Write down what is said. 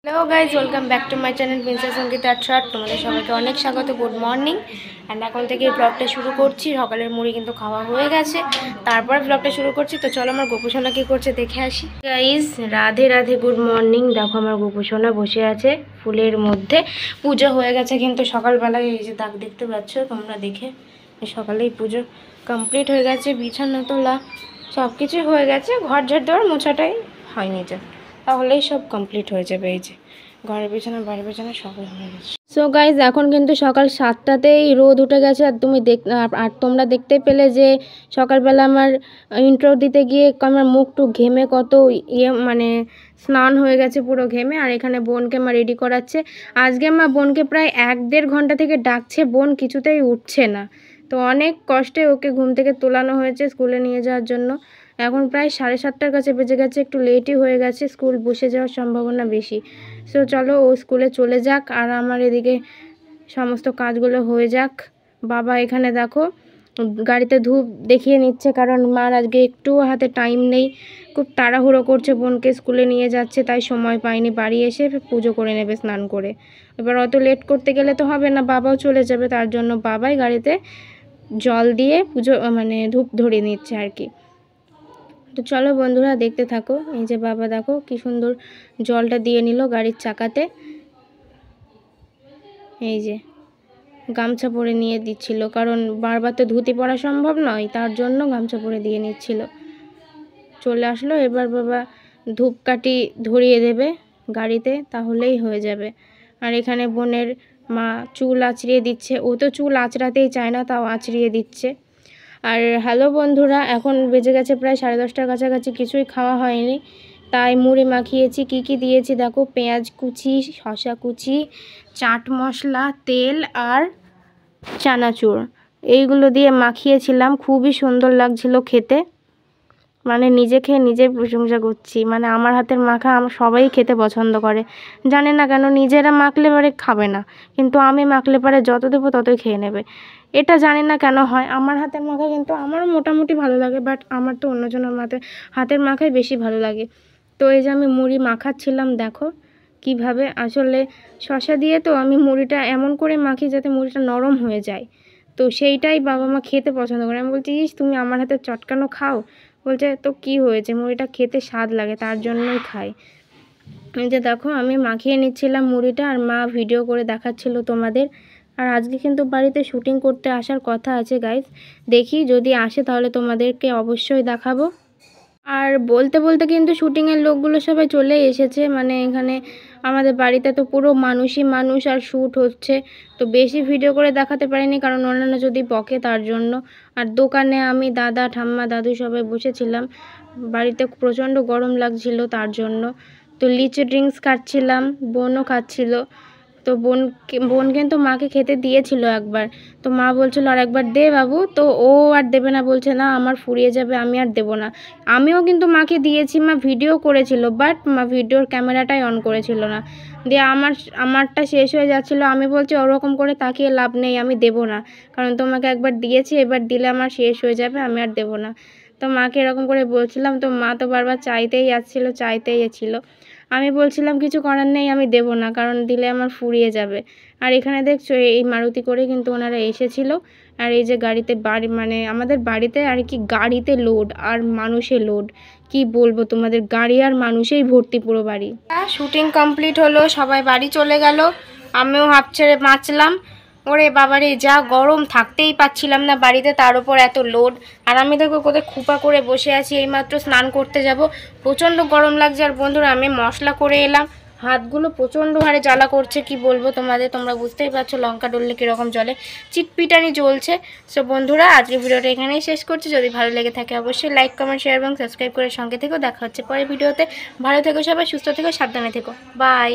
Hello guys, welcome back to my channel princess Sangeeta ট্রাট। তোমাদের সবাইকে অনেক স্বাগত। Good morning. অ্যান্ড এখন থেকে ব্লগটা শুরু করছি। সকালের মুড়ি কিন্তু খাওয়া হয়ে গেছে, তারপর ব্লগটা শুরু করছি। তো চলো আমার গোপুসোনা কী করছে দেখে আসি। Guys Radhe Radhe, good morning. দেখো আমার গোপুসোনা বসে আছে ফুলের মধ্যে। পুজো হয়ে গেছে কিন্তু সকালবেলায়, এই যে দাগ দেখতে পাচ্ছ তোমরা দেখে, সকালেই পুজো কমপ্লিট হয়ে গেছে। বিছানা তোলা সব কিছুই হয়ে গেছে, ঘর ঝাড় দেওয়ার মোছাটাই হয়নি যা, তাহলেই সব কমপ্লিট হয়ে যাবে। এই যে ঘরের পেছনে বাড়ির পেছনে সবই হয়ে গেছে। সো গাইজ এখন কিন্তু সকাল 7টাতেই রোদ উঠে গেছে। আর তোমরা দেখতে পেলে যে সকালবেলা আমার ইন্ট্রো দিতে গিয়ে আমার মুখটু ঘেমে কত মানে স্নান হয়ে গেছে পুরো ঘেমে। আর এখানে বোনকে মা রেডি করাচ্ছে। আজকে মা বোনকে প্রায় 1-1.5 ঘন্টা থেকে ডাকছে, বোন কিছুতেই উঠছে না। তো অনেক কষ্টে ওকে ঘুম থেকে তোলানো হয়েছে স্কুলে নিয়ে যাওয়ার জন্য। এখন প্রায় 7:30টার কাছে বেজে গেছে, একটু লেটই হয়ে গেছে, স্কুল বসে যাওয়ার সম্ভাবনা বেশি। সো চলো ও স্কুলে চলে যাক, আর আমার এদিকে সমস্ত কাজগুলো হয়ে যাক। বাবা এখানে দেখো গাড়িতে ধূপ দেখিয়ে নিচ্ছে, কারণ মার আজকে একটু হাতে টাইম নেই, খুব তাড়াহুড়ো করছে, বোনকে স্কুলে নিয়ে যাচ্ছে, তাই সময় পায়নি। বাড়ি এসে পুজো করে নেবে স্নান করে। এবার অত লেট করতে গেলে তো হবে না, বাবাও চলে যাবে, তার জন্য বাবাই গাড়িতে জল দিয়ে পুজো মানে ধূপ ধরিয়ে নিচ্ছে আর কি। তো চলো বন্ধুরা দেখতে থাকো। এই যে বাবা দেখো কি সুন্দর জলটা দিয়ে নিল গাড়ির চাকাতে। এই যে গামছা পরে নিয়ে দিচ্ছিল, কারণ বারবার তো ধুতি পরা সম্ভব নয়, তার জন্য গামছা পরে দিয়ে নিচ্ছিল। চলে আসলো, এবার বাবা ধূপকাঠি ধরিয়ে দেবে গাড়িতে, তাহলেই হয়ে যাবে। আর এখানে বোনের মা চুল আঁচড়িয়ে দিচ্ছে। ও তো চুল আঁচড়াতেই চায় না, তাও আঁচড়িয়ে দিচ্ছে। আর হ্যালো বন্ধুরা, এখন বেজে গেছে প্রায় 10:30টার কাছাকাছি, কিছুই খাওয়া হয়নি, তাই মুড়ি মাখিয়েছি। কি কি দিয়েছি দেখো, পেঁয়াজ কুচি, শসা কুচি, চাট মশলা, তেল আর চানাচুর, এইগুলো দিয়ে মাখিয়েছিলাম। খুবই সুন্দর লাগছিল খেতে, মানে নিজে খেয়ে নিজেই প্রশংসা করছি। মানে আমার হাতের মাখা সবাই খেতে পছন্দ করে, জানি না কেন। নিজেরা মাখলে পরে খাবে না, কিন্তু আমি মাখলে পরে যত দেবো ততই খেয়ে নেবে। এটা জানি না কেন হয়। আমার হাতের মাখা কিন্তু আমারও মোটামুটি ভালো লাগে, বাট আমার তো অন্যজনের হাতের মাখাই বেশি ভালো লাগে। তো এই যে আমি মুড়ি মাখাচ্ছিলাম, দেখো কিভাবে। আসলে শসা দিয়ে তো আমি মুড়িটা এমন করে মাখি যাতে মুড়িটা নরম হয়ে যায়। তো সেইটাই বাবা মা খেতে পছন্দ করে। আমি বলছি, ইস তুমি আমার হাতে চটকানো খাও? বলছে তো কি হয়েছে, মুড়িটা খেতে স্বাদ লাগে, তার জন্যই খাই। এই যে দেখো আমি মাখিয়ে নিচ্ছিলাম মুড়িটা, আর মা ভিডিও করে দেখাচ্ছিল তোমাদের। আর আজকে কিন্তু বাড়িতে শুটিং করতে আসার কথা আছে গাইজ, দেখি যদি আসে তাহলে তোমাদেরকে অবশ্যই দেখাবো। আর বলতে বলতে কিন্তু শুটিংয়ের লোকগুলো সবাই চলে এসেছে। মানে এখানে আমাদের বাড়িতে তো পুরো মানুষই মানুষ, আর শ্যুট হচ্ছে। তো বেশি ভিডিও করে দেখাতে পারিনি, কারণ অন্যান্য যদি বকে তার জন্য। আর দোকানে আমি, দাদা, ঠাম্মা, দাদু সবাই বসেছিলাম। বাড়িতে প্রচণ্ড গরম লাগছিল, তার জন্য। তো লিচু ড্রিঙ্কস খাচ্ছিলাম, বোনও খাচ্ছিল। তো বোন কিন্তু মাকে খেতে দিয়েছিল একবার। তো মা বলছিল আর একবার দে বাবু, তো ও আর দেবে না, বলছে না আমার ফুরিয়ে যাবে, আমি আর দেবো না। আমিও কিন্তু মাকে দিয়েছি, মা ভিডিও করেছিল, বাট মা ভিডিওর ক্যামেরাটাই অন করেছিল না। দিয়ে আমারটা শেষ হয়ে যাচ্ছিলো। আমি বলছি ওরকম করে তাকিয়ে লাভ নেই, আমি দেবো না, কারণ তোমাকে একবার দিয়েছি, এবার দিলে আমার শেষ হয়ে যাবে, আমি আর দেবো না। তো মাকে এরকম করে বলছিলাম, তো মা তো বারবার চাইতেই ছিল। আমি বলছিলাম কিছু করার নেই, আমি দেবো না, কারণ দিলে আমার ফুরিয়ে যাবে। আর এখানে দেখছো এই মারুতি করে কিন্তু ওনারা এসেছিল। আর এই যে গাড়িতে মানে আমাদের বাড়িতে আর কি গাড়িতে লোড আর মানুষে লোড, কি বলবো তোমাদের, গাড়ি আর মানুষেই ভর্তি পুরো বাড়ি। শুটিং কমপ্লিট হলো, সবাই বাড়ি চলে গেল, আমিও হাফ ছেড়ে বাঁচলাম। ওরে বাবারে যা গরম, থাকতেই পাচ্ছিলাম না বাড়িতে, তার উপর এত লোড। আর আমি দেখো কোথায় খুপা করে বসে আছি, এইমাত্র স্নান করতে যাব, প্রচণ্ড গরম লাগছে। আর বন্ধুরা আমি মশলা করে এলাম, হাতগুলো প্রচণ্ড হারে জ্বালা করছে, কি বলবো তোমাদের, তোমরা বুঝতেই পারছো লঙ্কা ডললে কীরকম জলে চিটপিটানি জ্বলছে। সো বন্ধুরা আজকে ভিডিওটা এখানেই শেষ করছি। যদি ভালো লেগে থাকে অবশ্যই লাইক, কমেন্ট, শেয়ার এবং সাবস্ক্রাইব করে সঙ্গে থেকো। দেখা হচ্ছে পরের ভিডিওতে। ভালো থেকো সবাই, সুস্থ থেকো, সাবধানে থেকো, বাই।